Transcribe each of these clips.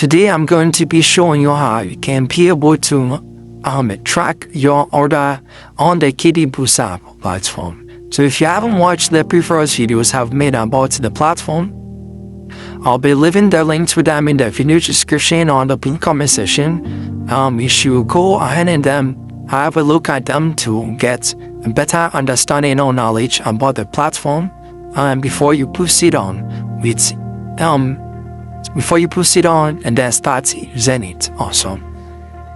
Today I'm going to be showing you how you can be able to track your order on the kdboosthub platform. So if you haven't watched the previous videos I've made about the platform, I'll be leaving the link to them in the video description on the comment section. You should go ahead and have a look at them to get a better understanding or knowledge about the platform before you proceed on with and then start using it also.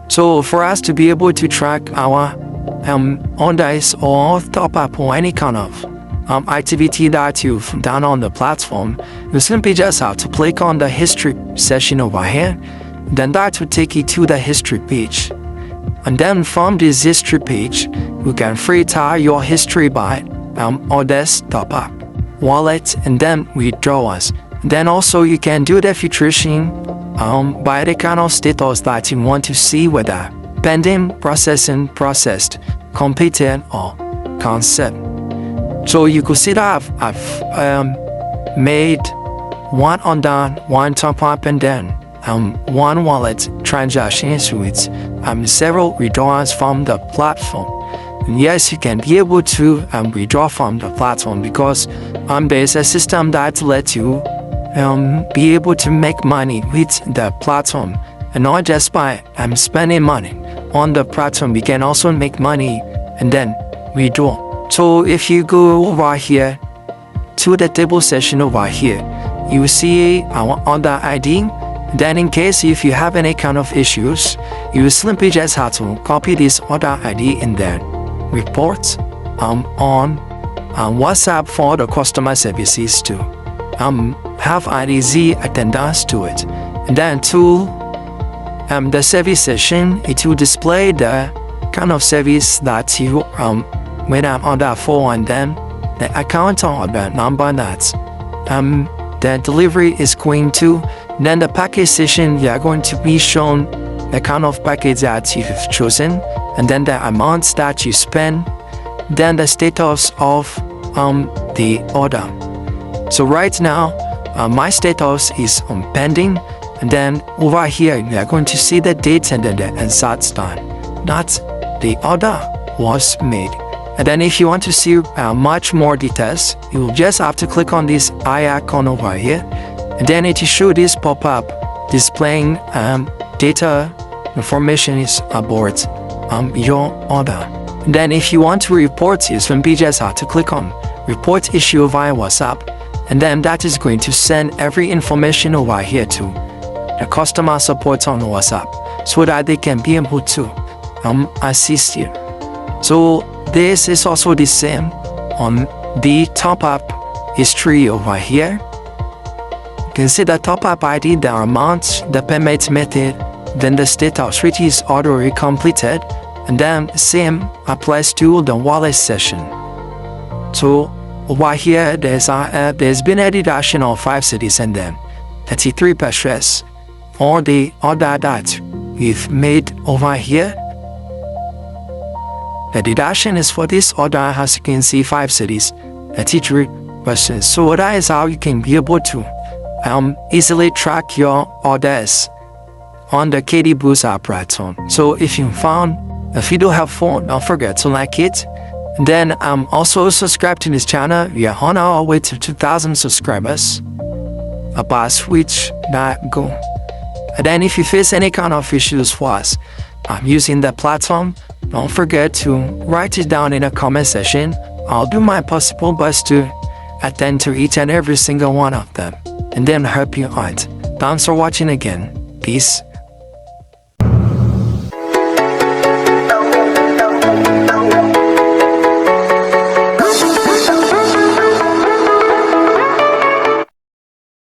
So for us to be able to track our orders or top up or any kind of activity that you've done on the platform, you simply just have to click on the history section over here. Then that will take you to the history page. And then from this history page, you can filter your history by orders, top up, wallet, and then withdrawals. Then also you can do the filtration by the kind of status that you want to see, whether pending, processing, processed, completed, or concept. So you could see that I've made one order, one top up, and then one wallet transactions with several withdrawals from the platform. And yes, you can be able to withdraw from the platform because there's a system that lets you be able to make money with the platform, and not just by spending money on the platform. You can also make money and then withdraw. So if you go over here to the table section over here, you will see our order ID. Then in case if you have any kind of issues, you simply just have to copy this order ID and then report on WhatsApp for the customer services to have IDZ attendance to it. And then to the service session, it will display the kind of service that you made an order for, and then the account or the number that the delivery is going to. Then the package session, you are going to be shown the kind of package that you've chosen, and then the amounts that you spend, then the status of the order. So right now, my status is on pending, and then over here you are going to see the date and then the exact time that the order was made. And then if you want to see much more details, you will just have to click on this eye icon over here, and then it will show this pop-up displaying data information is about your order. And then if you want to report it, simply just have to click on report issue via WhatsApp, and then that is going to send every information over here to the customer support on WhatsApp so that they can be able to assist you. So this is also the same on the top-up history over here. You can see the top-up ID, the amount, the payment method, then the status, which is already completed, and then the same applies to the wallet session. So over here, there's been a deduction of 5 cities and then 33% for the order that we've made over here. The deduction is for this order, as you can see, 5 cities, 33%. So that is how you can be able to easily track your orders on the kdboosthub platform. So if you found the video helpful, don't forget to like it. Then also subscribe to this channel. We are on our way to 2,000 subscribers, about which that goal. And then if you face any kind of issues for us using the platform, don't forget to write it down in the comment section. I'll do my possible best to attend to each and every single one of them and then help you out. Thanks for watching again. Peace.